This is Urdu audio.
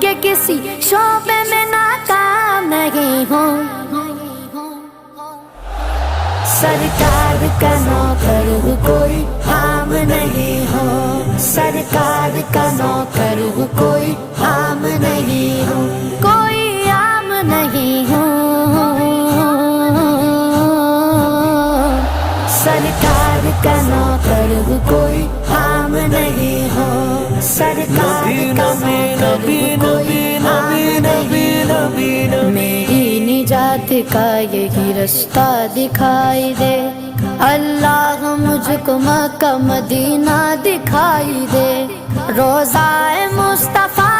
کہ کسی شعبے میں ناکام نہیں ہوں، سرکار کا نوکر ہوں کوئی عام نہیں ہوں، سرکار کا نوکر ہوں کوئی عام نہیں ہوں، کوئی عام نہیں ہوں، سرکار کا نوکر ہوں کوئی عام نہیں ہوں، سرکار کا نوکر ہوں کوئی عام نہیں ہوں، میری نجات کا یہی رستہ دکھائی دے، اللہ مجھ کو مکہ مدینہ دکھائی دے، روضہ مصطفیٰ